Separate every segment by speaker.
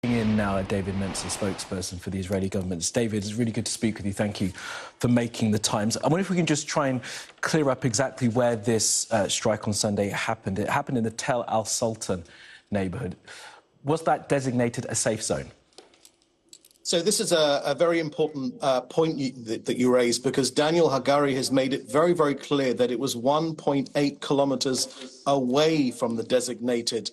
Speaker 1: In now, David Mencer, spokesperson for the Israeli government. David, it's really good to speak with you. Thank you for making the time. I wonder if we can just try and clear up exactly where this strike on Sunday happened. It happened in the Tel Al Sultan neighbourhood. Was that designated a safe zone?
Speaker 2: So this is a very important point that you raised, because Daniel Hagari has made it very, very clear that it was 1.8 kilometres away from the designated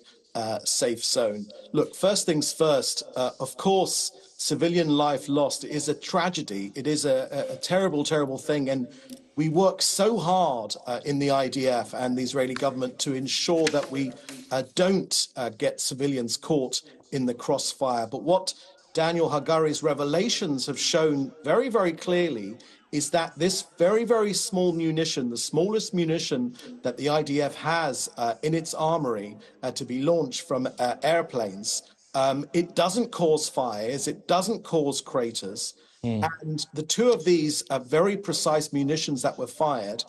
Speaker 2: safe zone. Look, first things first, of course, civilian life lost is a tragedy. It is a terrible, terrible thing. And we work so hard in the IDF and the Israeli government to ensure that we don't get civilians caught in the crossfire. But what Daniel Hagari's revelations have shown very, very clearly is that this very, very small munition, the smallest munition that the IDF has in its armory to be launched from airplanes, it doesn't cause fires, it doesn't cause craters. And the two of these very precise munitions that were fired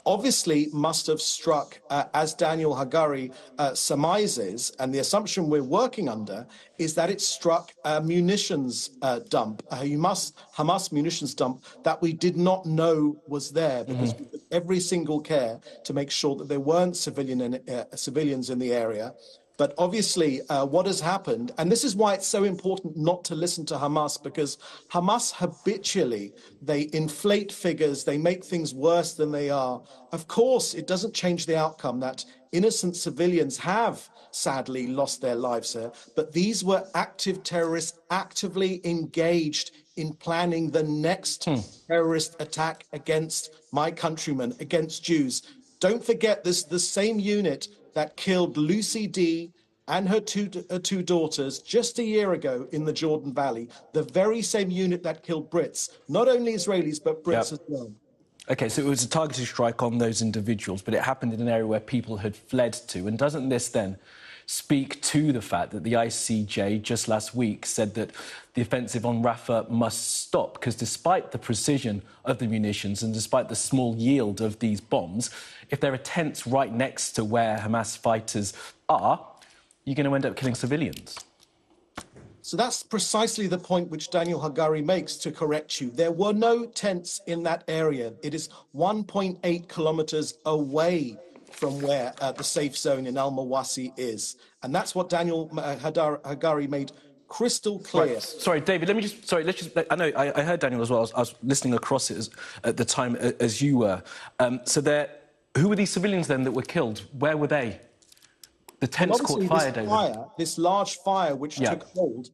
Speaker 2: obviously must have struck, as Daniel Hagari surmises, and the assumption we're working under is that it struck a munitions dump, a Hamas munitions dump that we did not know was there, because we took every single care to make sure that there weren't civilians in the area. But obviously, what has happened, and this is why it's so important not to listen to Hamas, because Hamas habitually, they inflate figures, they make things worse than they are. Of course, it doesn't change the outcome that innocent civilians have sadly lost their lives here, but these were active terrorists actively engaged in planning the next terrorist attack against my countrymen, against Jews. Don't forget this, the same unit that killed Lucy D and her two daughters just a year ago in the Jordan Valley, the very same unit that killed Brits, not only Israelis, but Brits as well.
Speaker 1: OK, so it was a targeted strike on those individuals, but it happened in an area where people had fled to. And doesn't this then speak to the fact that the ICJ just last week said that the offensive on Rafah must stop? Because despite the precision of the munitions and despite the small yield of these bombs, if there are tents right next to where Hamas fighters are, you're going to end up killing civilians.
Speaker 2: So that's precisely the point which Daniel Hagari makes, to correct you. There were no tents in that area. It is 1.8 kilometres away from where the safe zone in Al-Mawasi is. And that's what Daniel Hagari made crystal clear.
Speaker 1: Right. Sorry, David, I know I heard Daniel as well. I was listening across it at the time as you were. Who were these civilians then that were killed? Where were they? The tents caught fire, David.
Speaker 2: This large fire which took hold,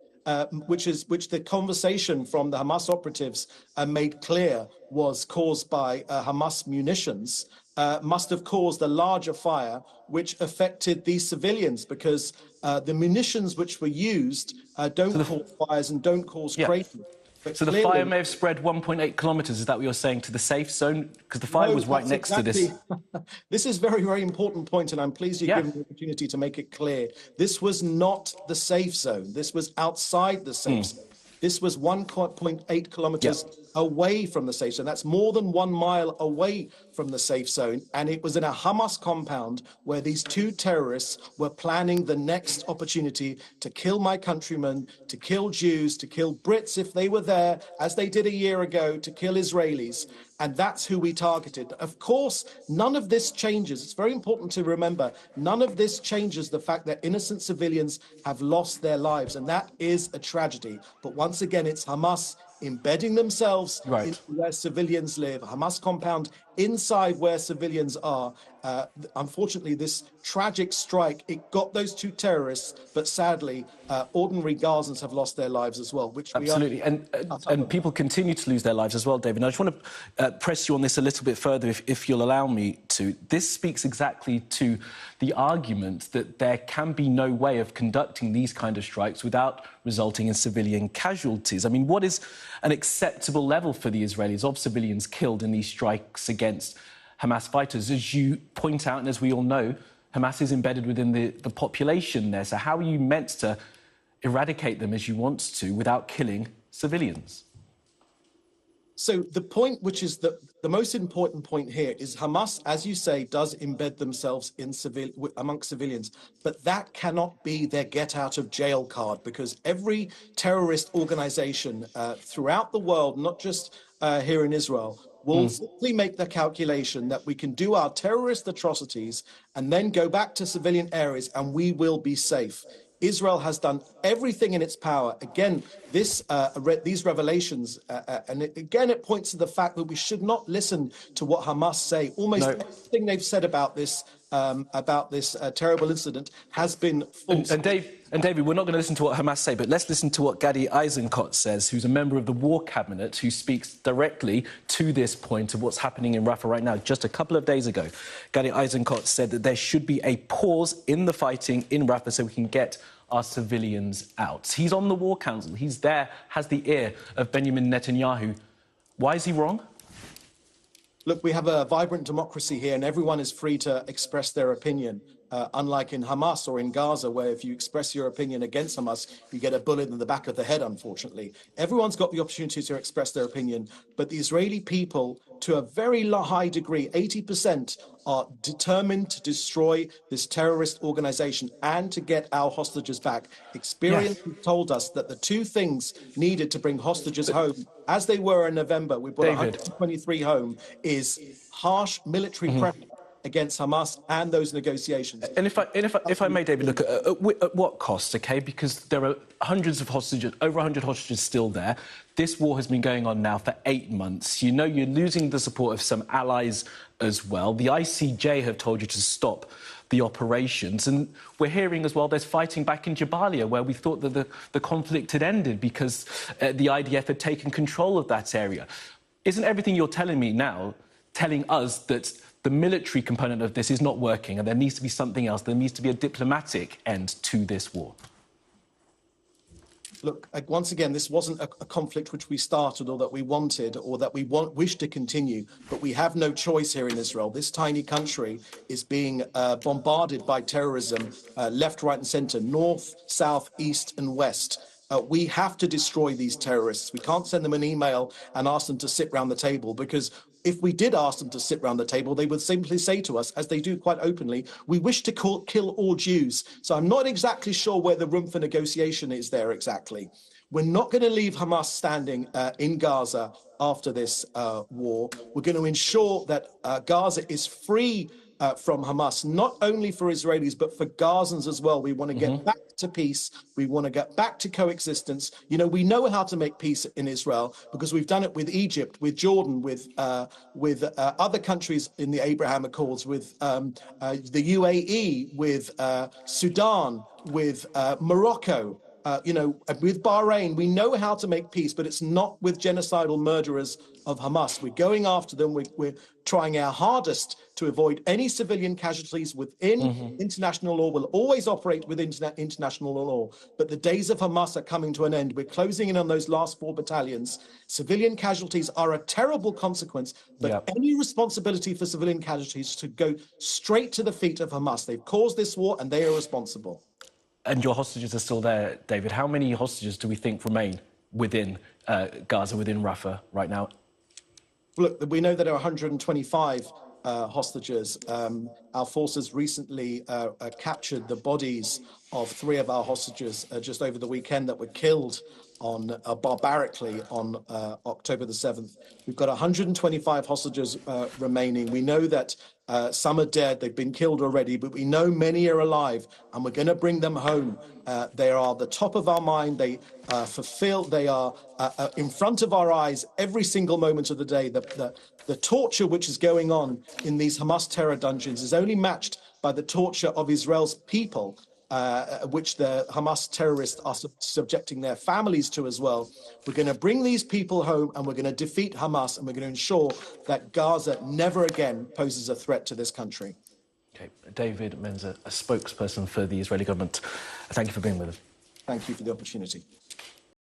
Speaker 2: which the conversation from the Hamas operatives made clear was caused by Hamas munitions, must have caused a larger fire which affected these civilians, because the munitions which were used don't cause fires and don't cause craters.
Speaker 1: So the fire may have spread 1.8 kilometres, is that what you're saying, to the safe zone? Because the fire was right next to this.
Speaker 2: This is a very, very important point, and I'm pleased you've given me the opportunity to make it clear. This was not the safe zone. This was outside the safe zone. This was 1.8 kilometres away from the safe zone. That's more than 1 mile away from the safe zone. And it was in a Hamas compound where these two terrorists were planning the next opportunity to kill my countrymen, to kill Jews, to kill Brits if they were there, as they did a year ago, to kill Israelis. And that's who we targeted. Of course, none of this changes. It's very important to remember, none of this changes the fact that innocent civilians have lost their lives. And that is a tragedy. But once again, it's Hamas embedding themselves into where civilians live, a Hamas compound inside where civilians are. Unfortunately, this tragic strike, it got those two terrorists, but sadly, ordinary Gazans have lost their lives as well, which
Speaker 1: absolutely. And people continue to lose their lives as well, David. And I just want to press you on this a little bit further, if you'll allow me to. This speaks exactly to the argument that there can be no way of conducting these kind of strikes without resulting in civilian casualties. I mean, what is an acceptable level for the Israelis of civilians killed in these strikes against Hamas fighters? As you point out, and as we all know, Hamas is embedded within the population there. So how are you meant to eradicate them as you want to without killing civilians?
Speaker 2: So the point, which is the most important point here, is Hamas, as you say, does embed themselves in amongst civilians, but that cannot be their get out of jail card, because every terrorist organization throughout the world, not just here in Israel, will simply make the calculation that we can do our terrorist atrocities and then go back to civilian areas and we will be safe. Israel has done everything in its power. Again, these revelations, it points to the fact that we should not listen to what Hamas say. Almost everything they've said about this terrible incident has been false.
Speaker 1: And David, we're not going to listen to what Hamas say, but let's listen to what Gadi Eisenkot says, who's a member of the War Cabinet, who speaks directly to this point of what's happening in Rafah right now. Just a couple of days ago, Gadi Eisenkot said that there should be a pause in the fighting in Rafah so we can get our civilians out. He's on the War Council. He's there, has the ear of Benjamin Netanyahu. Why is he wrong?
Speaker 2: Look, we have a vibrant democracy here and everyone is free to express their opinion, unlike in Hamas or in Gaza, where if you express your opinion against Hamas, you get a bullet in the back of the head, unfortunately. Everyone's got the opportunity to express their opinion, but the Israeli people, to a very high degree, 80%, are determined to destroy this terrorist organization and to get our hostages back. Experience told us that the two things needed to bring hostages home, as they were in November, we brought 123 home, is harsh military pressure against Hamas and those negotiations.
Speaker 1: And if I may, David, look, at what cost, OK? Because there are hundreds of hostages, over 100 hostages still there. This war has been going on now for 8 months. You know you're losing the support of some allies as well. The ICJ have told you to stop the operations. And we're hearing as well there's fighting back in Jabalia, where we thought that the conflict had ended because the IDF had taken control of that area. Isn't everything you're telling me now telling us that the military component of this is not working and there needs to be something else? There needs to be a diplomatic end to this war.
Speaker 2: Look, once again, this wasn't a conflict which we started or that we wanted or that we wish to continue, but we have no choice here in Israel. This tiny country is being bombarded by terrorism left, right and center, north, south, east and west. We have to destroy these terrorists. We can't send them an email and ask them to sit round the table, because if we did ask them to sit round the table, they would simply say to us, as they do quite openly, we wish to kill all Jews. So I'm not exactly sure where the room for negotiation is there exactly. We're not going to leave Hamas standing in Gaza after this war. We're going to ensure that Gaza is free from Hamas, not only for Israelis, but for Gazans as well. We want to get back to peace. We want to get back to coexistence. You know, we know how to make peace in Israel because we've done it with Egypt, with Jordan, with other countries in the Abraham Accords, with the UAE, with Sudan, with Morocco. With Bahrain, we know how to make peace, but it's not with genocidal murderers of Hamas. We're going after them. We're trying our hardest to avoid any civilian casualties within international law. We'll always operate within international law. But the days of Hamas are coming to an end. We're closing in on those last 4 battalions. Civilian casualties are a terrible consequence, but any responsibility for civilian casualties should go straight to the feet of Hamas. They've caused this war and they are responsible.
Speaker 1: And your hostages are still there, David. How many hostages do we think remain within Gaza, within Rafah right now?
Speaker 2: Look, we know that there are 125 hostages. Our forces recently captured the bodies of 3 of our hostages just over the weekend that were killed barbarically on October the 7th. We've got 125 hostages remaining. We know that some are dead, they've been killed already, but we know many are alive and we're going to bring them home. They are the top of our mind. They are in front of our eyes every single moment of the day. The torture which is going on in these Hamas terror dungeons is only matched by the torture of Israel's people, which the Hamas terrorists are subjecting their families to as well. We're going to bring these people home and we're going to defeat Hamas and we're going to ensure that Gaza never again poses a threat to this country.
Speaker 1: Okay, David Mencer, a spokesperson for the Israeli government. Thank you for being with us.
Speaker 2: Thank you for the opportunity.